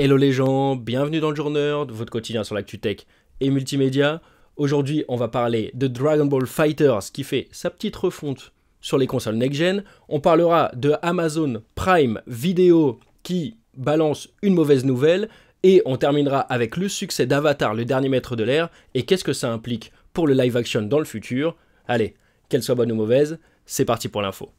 Hello les gens, bienvenue dans le Journeur, votre quotidien sur l'actu tech et multimédia. Aujourd'hui, on va parler de Dragon Ball FighterZ qui fait sa petite refonte sur les consoles next-gen. On parlera de Amazon Prime Video qui balance une mauvaise nouvelle. Et on terminera avec le succès d'Avatar, le dernier maître de l'air, et qu'est-ce que ça implique pour le live action dans le futur. Allez, qu'elle soit bonne ou mauvaise, c'est parti pour l'info.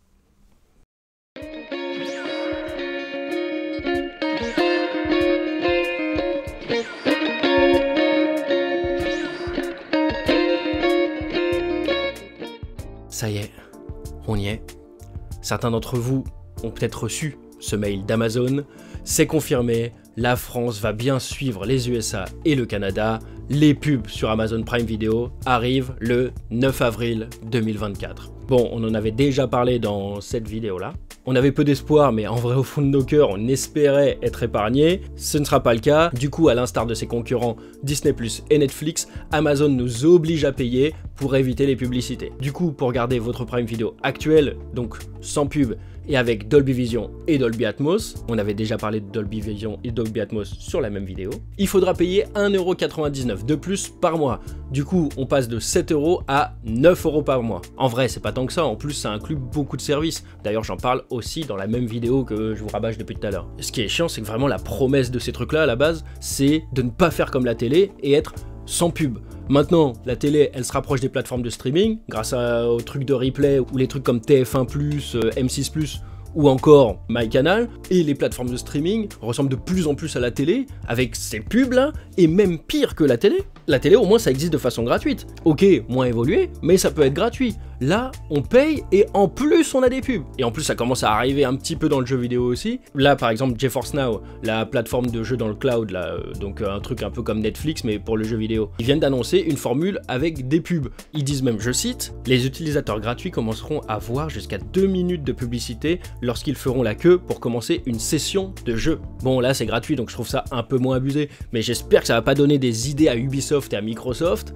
Ça y est, on y est. Certains d'entre vous ont peut-être reçu ce mail d'Amazon. C'est confirmé, la France va bien suivre les USA et le Canada. Les pubs sur Amazon Prime Video arrivent le 9 avril 2024. Bon, on en avait déjà parlé dans cette vidéo-là. On avait peu d'espoir, mais en vrai, au fond de nos cœurs, on espérait être épargné. Ce ne sera pas le cas. Du coup, à l'instar de ses concurrents Disney+ et Netflix, Amazon nous oblige à payer pour éviter les publicités. Du coup, pour garder votre Prime Video actuel, donc sans pub, et avec Dolby Vision et Dolby Atmos, on avait déjà parlé de Dolby Vision et Dolby Atmos sur la même vidéo, il faudra payer 1,99€ de plus par mois. Du coup, on passe de 7€ à 9€ par mois. En vrai, c'est pas tant que ça, en plus ça inclut beaucoup de services. D'ailleurs, j'en parle aussi dans la même vidéo que je vous rabâche depuis tout à l'heure. Ce qui est chiant, c'est que vraiment la promesse de ces trucs-là, à la base, c'est de ne pas faire comme la télé et être sans pub. Maintenant, la télé, elle se rapproche des plateformes de streaming, grâce aux trucs de replay, ou les trucs comme TF1+, M6+, ou encore MyCanal, et les plateformes de streaming ressemblent de plus en plus à la télé, avec ces pubs-là, et même pire que la télé. La télé, au moins, ça existe de façon gratuite. Ok, moins évolué, mais ça peut être gratuit. Là, on paye, et en plus, on a des pubs. Et en plus, ça commence à arriver un petit peu dans le jeu vidéo aussi. Là, par exemple, GeForce Now, la plateforme de jeu dans le cloud, là, donc un truc un peu comme Netflix, mais pour le jeu vidéo. Ils viennent d'annoncer une formule avec des pubs. Ils disent même, je cite, « Les utilisateurs gratuits commenceront à voir jusqu'à 2 minutes de publicité lorsqu'ils feront la queue pour commencer une session de jeu. » Bon, là, c'est gratuit, donc je trouve ça un peu moins abusé, mais j'espère que ça va pas donner des idées à Ubisoft et à Microsoft,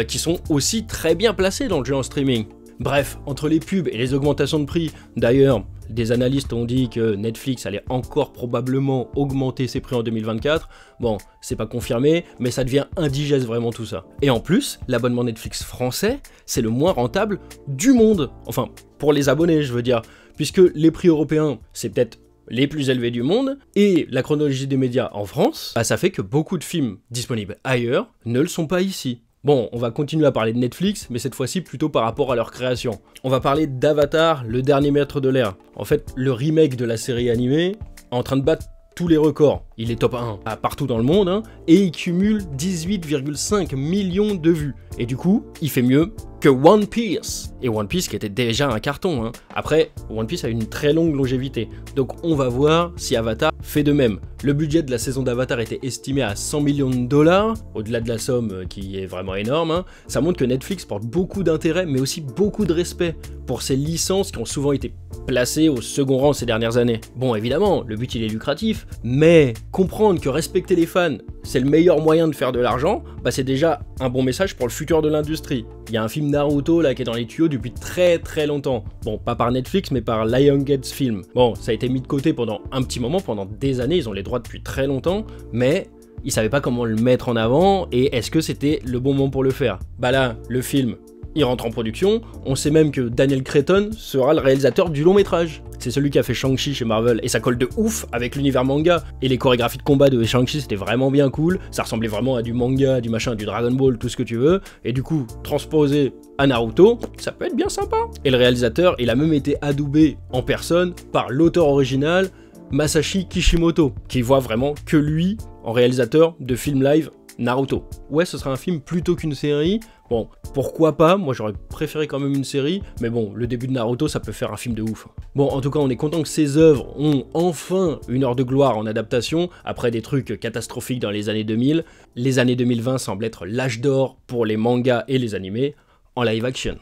qui sont aussi très bien placés dans le jeu en streaming. Bref, entre les pubs et les augmentations de prix, d'ailleurs, des analystes ont dit que Netflix allait encore probablement augmenter ses prix en 2024. Bon, c'est pas confirmé, mais ça devient indigeste vraiment tout ça. Et en plus, l'abonnement Netflix français, c'est le moins rentable du monde. Enfin, pour les abonnés, je veux dire. Puisque les prix européens, c'est peut-être les plus élevés du monde, et la chronologie des médias en France, bah ça fait que beaucoup de films disponibles ailleurs ne le sont pas ici. Bon, on va continuer à parler de Netflix, mais cette fois-ci plutôt par rapport à leur création. On va parler d'Avatar, le dernier maître de l'air. En fait, le remake de la série animée est en train de battre tous les records. Il est top 1 partout dans le monde, hein, et il cumule 18,5 millions de vues. Et du coup, il fait mieux que One Piece. Et One Piece qui était déjà un carton. Hein. Après, One Piece a une très longue longévité. Donc on va voir si Avatar fait de même. Le budget de la saison d'Avatar était estimé à 100 millions de dollars, au-delà de la somme qui est vraiment énorme. Hein. Ça montre que Netflix porte beaucoup d'intérêt, mais aussi beaucoup de respect pour ces licences qui ont souvent été placées au second rang ces dernières années. Bon, évidemment, le but il est lucratif, mais comprendre que respecter les fans, c'est le meilleur moyen de faire de l'argent, bah c'est déjà un bon message pour le futur de l'industrie. Il y a un film Naruto là qui est dans les tuyaux depuis très longtemps. Bon, pas par Netflix, mais par Lionsgate Film. Bon, ça a été mis de côté pendant un petit moment, pendant des années, ils ont les droits depuis très longtemps, mais ils savaient pas comment le mettre en avant, et est-ce que c'était le bon moment pour le faire? Bah là, le film, il rentre en production, on sait même que Daniel Cretton sera le réalisateur du long métrage. C'est celui qui a fait Shang-Chi chez Marvel, et ça colle de ouf avec l'univers manga. Et les chorégraphies de combat de Shang-Chi, c'était vraiment bien cool, ça ressemblait vraiment à du manga, du machin, du Dragon Ball, tout ce que tu veux, et du coup, transposé à Naruto, ça peut être bien sympa. Et le réalisateur, il a même été adoubé en personne par l'auteur original, Masashi Kishimoto, qui voit vraiment que lui en réalisateur de film live Naruto. Ouais, ce sera un film plutôt qu'une série. Bon, pourquoi pas, moi j'aurais préféré quand même une série, mais bon, le début de Naruto, ça peut faire un film de ouf. Bon, en tout cas, on est content que ces œuvres ont enfin une heure de gloire en adaptation, après des trucs catastrophiques dans les années 2000. Les années 2020 semblent être l'âge d'or pour les mangas et les animés en live action.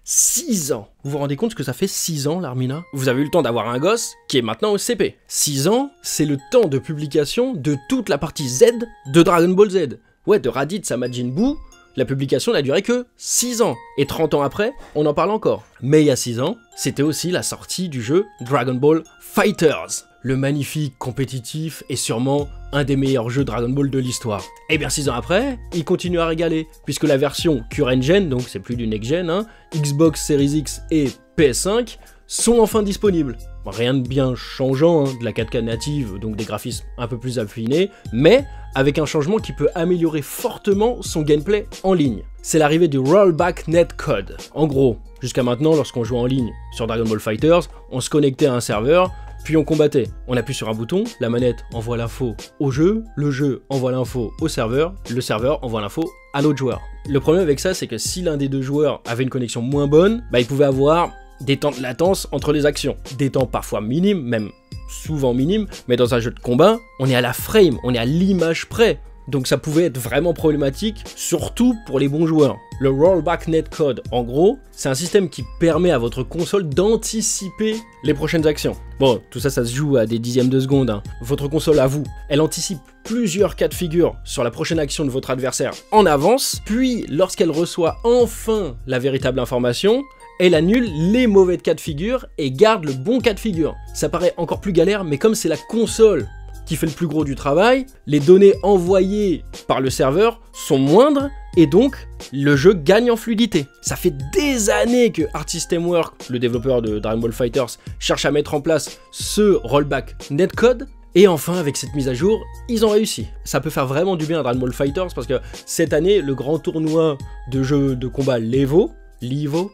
6 ans. Vous vous rendez compte ce que ça fait 6 ans, l'Armina? Vous avez eu le temps d'avoir un gosse qui est maintenant au CP. 6 ans, c'est le temps de publication de toute la partie Z de Dragon Ball Z. Ouais, de Raditz à Majin Buu, la publication n'a duré que 6 ans. Et 30 ans après, on en parle encore. Mais il y a 6 ans, c'était aussi la sortie du jeu Dragon Ball FighterZ, le magnifique, compétitif et sûrement un des meilleurs jeux Dragon Ball de l'histoire. Et bien 6 ans après, il continue à régaler, puisque la version Current Gen, donc c'est plus du Next Gen, hein, Xbox Series X et PS5 sont enfin disponibles. Bon, rien de bien changeant, hein, de la 4K native, donc des graphismes un peu plus affinés, mais avec un changement qui peut améliorer fortement son gameplay en ligne. C'est l'arrivée du Rollback Netcode. En gros, jusqu'à maintenant, lorsqu'on jouait en ligne sur Dragon Ball FighterZ, on se connectait à un serveur, puis on combattait. On appuie sur un bouton, la manette envoie l'info au jeu, le jeu envoie l'info au serveur, le serveur envoie l'info à l'autre joueur. Le problème avec ça, c'est que si l'un des deux joueurs avait une connexion moins bonne, il pouvait avoir des temps de latence entre les actions. Des temps parfois minimes, même souvent minimes, mais dans un jeu de combat, on est à la frame, on est à l'image près. Donc ça pouvait être vraiment problématique, surtout pour les bons joueurs. Le Rollback Netcode, en gros, c'est un système qui permet à votre console d'anticiper les prochaines actions. Bon, tout ça, ça se joue à des dixièmes de seconde, hein. Votre console, à vous, elle anticipe plusieurs cas de figure sur la prochaine action de votre adversaire en avance, puis lorsqu'elle reçoit enfin la véritable information, elle annule les mauvais cas de figure et garde le bon cas de figure. Ça paraît encore plus galère, mais comme c'est la console qui fait le plus gros du travail, les données envoyées par le serveur sont moindres et donc le jeu gagne en fluidité. Ça fait des années que Arc System Works, le développeur de Dragon Ball FighterZ, cherche à mettre en place ce rollback netcode. Et enfin, avec cette mise à jour, ils ont réussi. Ça peut faire vraiment du bien à Dragon Ball FighterZ parce que cette année, le grand tournoi de jeux de combat l'Evo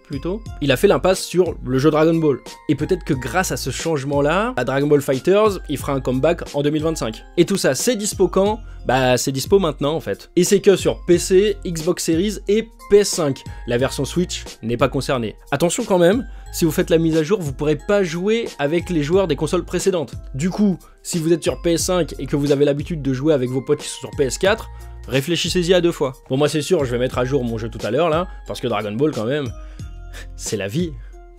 plutôt, il a fait l'impasse sur le jeu Dragon Ball. Et peut-être que grâce à ce changement-là, à Dragon Ball FighterZ, il fera un comeback en 2025. Et tout ça, c'est dispo quand? Bah, c'est dispo maintenant en fait. Et c'est que sur PC, Xbox Series et PS5. La version Switch n'est pas concernée. Attention quand même, si vous faites la mise à jour, vous ne pourrez pas jouer avec les joueurs des consoles précédentes. Du coup, si vous êtes sur PS5 et que vous avez l'habitude de jouer avec vos potes qui sont sur PS4, réfléchissez-y à 2 fois. Bon, moi c'est sûr, je vais mettre à jour mon jeu tout à l'heure là, parce que Dragon Ball quand même, c'est la vie.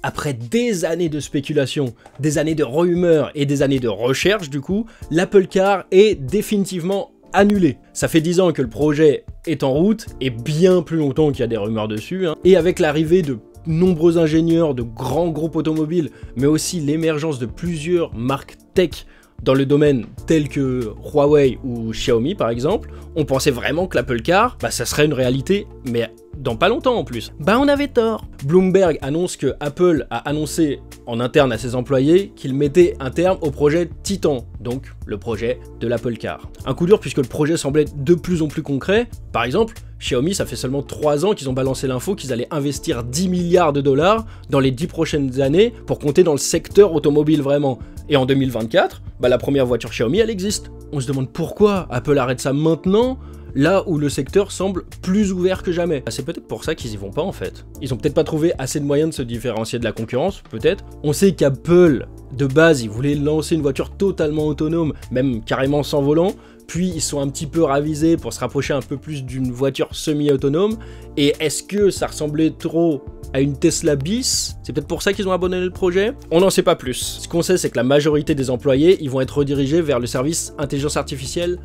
Après des années de spéculation, des années de rumeurs et des années de recherche du coup, l'Apple Car est définitivement annulé. Ça fait 10 ans que le projet est en route, et bien plus longtemps qu'il y a des rumeurs dessus, hein. Et avec l'arrivée de nombreux ingénieurs de grands groupes automobiles, mais aussi l'émergence de plusieurs marques tech dans le domaine tel que Huawei ou Xiaomi par exemple, on pensait vraiment que l'Apple Car, ça serait une réalité, mais dans pas longtemps en plus. On avait tort. Bloomberg annonce que Apple a annoncé en interne à ses employés qu'il mettait un terme au projet Titan, donc le projet de l'Apple Car. Un coup dur puisque le projet semblait de plus en plus concret. Par exemple, Xiaomi, ça fait seulement 3 ans qu'ils ont balancé l'info qu'ils allaient investir 10 milliards de dollars dans les 10 prochaines années pour compter dans le secteur automobile vraiment. Et en 2024, la première voiture Xiaomi, elle existe. On se demande pourquoi Apple arrête ça maintenant, là où le secteur semble plus ouvert que jamais. C'est peut-être pour ça qu'ils y vont pas en fait. Ils ont peut-être pas trouvé assez de moyens de se différencier de la concurrence, peut-être. On sait qu'Apple, de base, ils voulaient lancer une voiture totalement autonome, même carrément sans volant, puis ils sont un petit peu ravisés pour se rapprocher un peu plus d'une voiture semi-autonome. Et est-ce que ça ressemblait trop à une Tesla bis? C'est peut-être pour ça qu'ils ont abandonné le projet? On n'en sait pas plus. Ce qu'on sait, c'est que la majorité des employés, ils vont être redirigés vers le service intelligence artificielle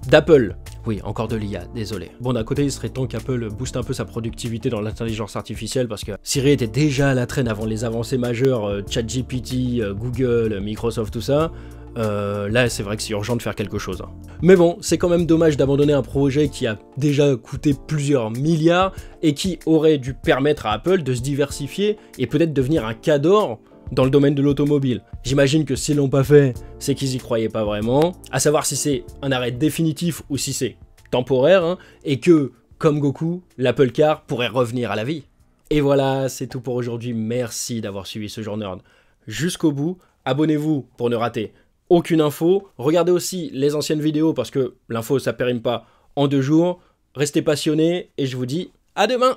d'Apple. Oui, encore de l'IA, désolé. Bon, d'un côté, il serait temps qu'Apple booste un peu sa productivité dans l'intelligence artificielle parce que Siri était déjà à la traîne avant les avancées majeures, ChatGPT, Google, Microsoft, tout ça. Là, c'est vrai que c'est urgent de faire quelque chose. Mais bon, c'est quand même dommage d'abandonner un projet qui a déjà coûté plusieurs milliards et qui aurait dû permettre à Apple de se diversifier et peut-être devenir un cadre dans le domaine de l'automobile. J'imagine que s'ils l'ont pas fait, c'est qu'ils y croyaient pas vraiment. À savoir si c'est un arrêt définitif ou si c'est temporaire, hein, et que, comme Goku, l'Apple Car pourrait revenir à la vie. Et voilà, c'est tout pour aujourd'hui. Merci d'avoir suivi ce Jour Nerd jusqu'au bout. Abonnez-vous pour ne rater aucune info. Regardez aussi les anciennes vidéos parce que l'info ça périme pas en 2 jours. Restez passionnés et je vous dis à demain.